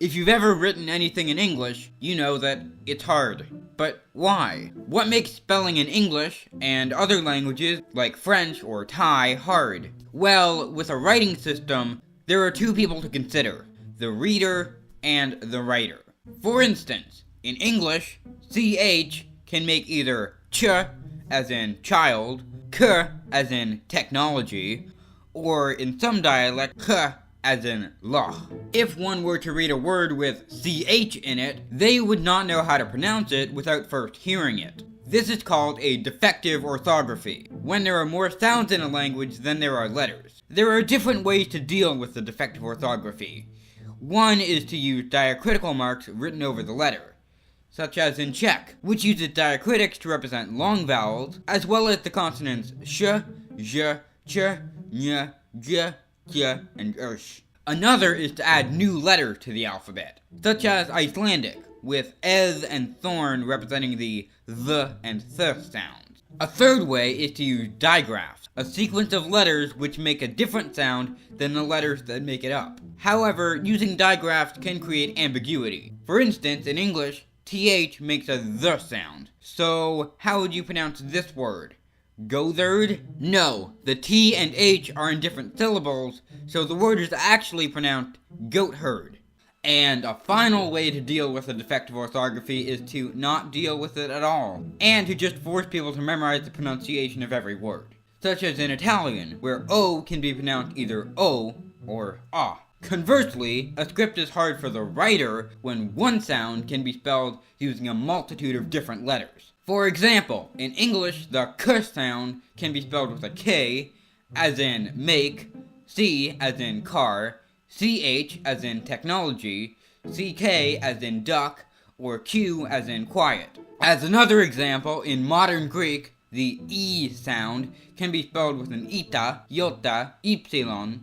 If you've ever written anything in English, you know that it's hard. But why? What makes spelling in English and other languages like French or Thai hard? Well, with a writing system, there are two people to consider: the reader and the writer. For instance, in English, CH can make either ch as in child, k as in technology, or in some dialects, k as in loch. If one were to read a word with CH in it, they would not know how to pronounce it without first hearing it. This is called a defective orthography, when there are more sounds in a language than there are letters. There are different ways to deal with the defective orthography. One is to use diacritical marks written over the letter, such as in Czech, which uses diacritics to represent long vowels, as well as the consonants sh, zh, ch, ny, j, k, and sh. Another is to add new letters to the alphabet, such as Icelandic, with ez and thorn representing the th and th sounds. A third way is to use digraphs, a sequence of letters which make a different sound than the letters that make it up. However, using digraphs can create ambiguity. For instance, in English, th makes a th sound. So, how would you pronounce this word? Gothard? No, the T and H are in different syllables, so the word is actually pronounced goatherd. And a final way to deal with a defective orthography is to not deal with it at all, and to just force people to memorize the pronunciation of every word. Such as in Italian, where O can be pronounced either O or A. Conversely, a script is hard for the writer when one sound can be spelled using a multitude of different letters. For example, in English, the k sound can be spelled with a K, as in make, C as in car, CH as in technology, CK as in duck, or Q as in quiet. As another example, in modern Greek, the E sound can be spelled with an eta, iota, epsilon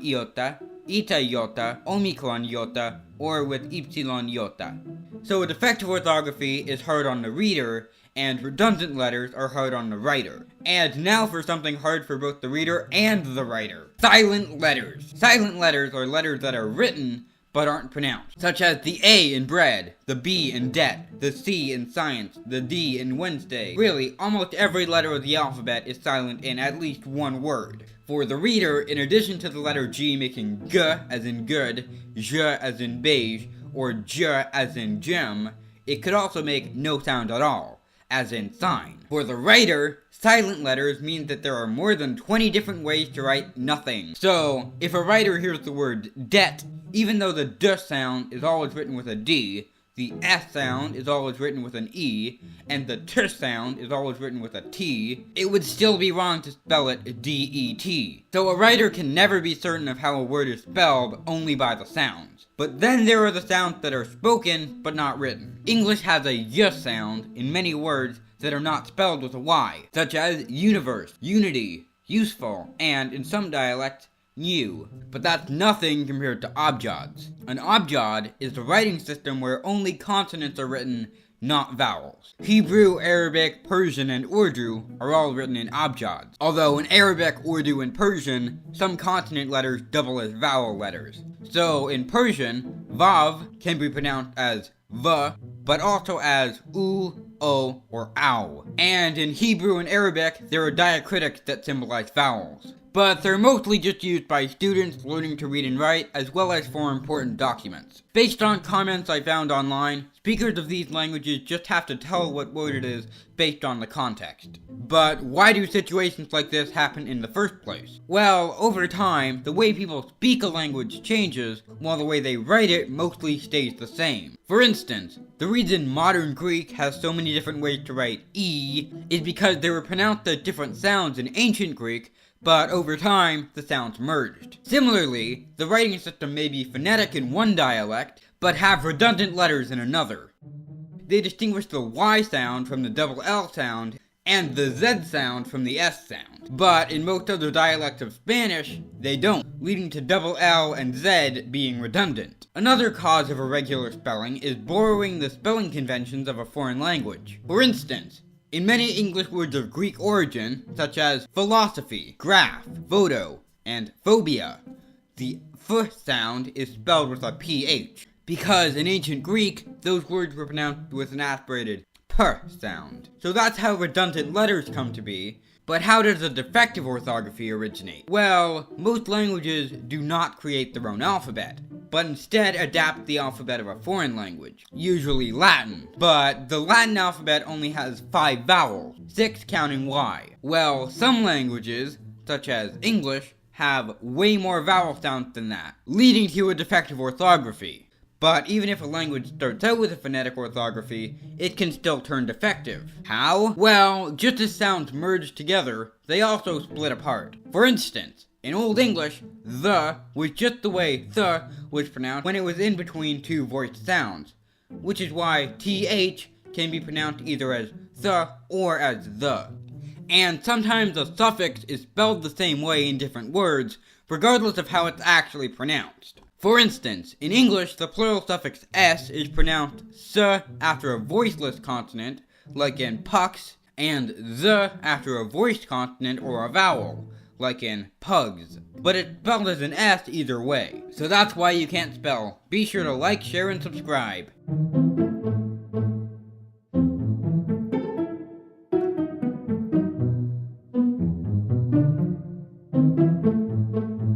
iota, eta iota, omicron iota, or with epsilon iota. So a defective orthography is hard on the reader, and redundant letters are hard on the writer. And now for something hard for both the reader and the writer: silent letters. Silent letters are letters that are written but aren't pronounced, such as the A in bread, the B in debt, the C in science, the D in Wednesday. Really, almost every letter of the alphabet is silent in at least one word. For the reader, in addition to the letter G making G as in good, J as in beige, or J as in gem, it could also make no sound at all, as in sign. For the writer, silent letters mean that there are more than 20 different ways to write nothing. So, if a writer hears the word debt, even though the D sound is always written with a D, the S sound is always written with an E, and the T sound is always written with a T, it would still be wrong to spell it D-E-T. So a writer can never be certain of how a word is spelled only by the sounds. But then there are the sounds that are spoken but not written. English has a Y sound in many words that are not spelled with a Y, such as universe, unity, useful, and in some dialects, new. But that's nothing compared to abjads. An abjad is the writing system where only consonants are written, not vowels. Hebrew, Arabic, Persian, and Urdu are all written in abjads. Although in Arabic, Urdu, and Persian, some consonant letters double as vowel letters. So in Persian, vav can be pronounced as v, but also as u, o, or ow. And in Hebrew and Arabic, there are diacritics that symbolize vowels. But they're mostly just used by students learning to read and write, as well as for important documents. Based on comments I found online, speakers of these languages just have to tell what word it is based on the context. But why do situations like this happen in the first place? Well, over time, the way people speak a language changes, while the way they write it mostly stays the same. For instance, the reason modern Greek has so many different ways to write E is because they were pronounced as different sounds in ancient Greek, but over time, the sounds merged. Similarly, the writing system may be phonetic in one dialect, but have redundant letters in another. They distinguish the Y sound from the double L sound, and the Z sound from the S sound. But in most other dialects of Spanish, they don't, leading to double L and Z being redundant. Another cause of irregular spelling is borrowing the spelling conventions of a foreign language. For instance, in many English words of Greek origin, such as philosophy, graph, photo, and phobia, the f sound is spelled with a ph, because in ancient Greek, those words were pronounced with an aspirated p sound. So that's how redundant letters come to be. But how does a defective orthography originate? Well, most languages do not create their own alphabet, but instead adapt the alphabet of a foreign language, usually Latin. But the Latin alphabet only has 5 vowels, 6 counting Y. Well, some languages, such as English, have way more vowel sounds than that, leading to a defective orthography. But even if a language starts out with a phonetic orthography, it can still turn defective. How? Well, just as sounds merge together, they also split apart. For instance, in Old English, the was just the way the was pronounced when it was in between 2 voiced sounds, which is why th can be pronounced either as the or as the. And sometimes a suffix is spelled the same way in different words, regardless of how it's actually pronounced. For instance, in English, the plural suffix s is pronounced s after a voiceless consonant, like in pucks, and the after a voiced consonant or a vowel, like in pugs. But it's spelled as an s either way, so that's why you can't spell. Be sure to like, share, and subscribe.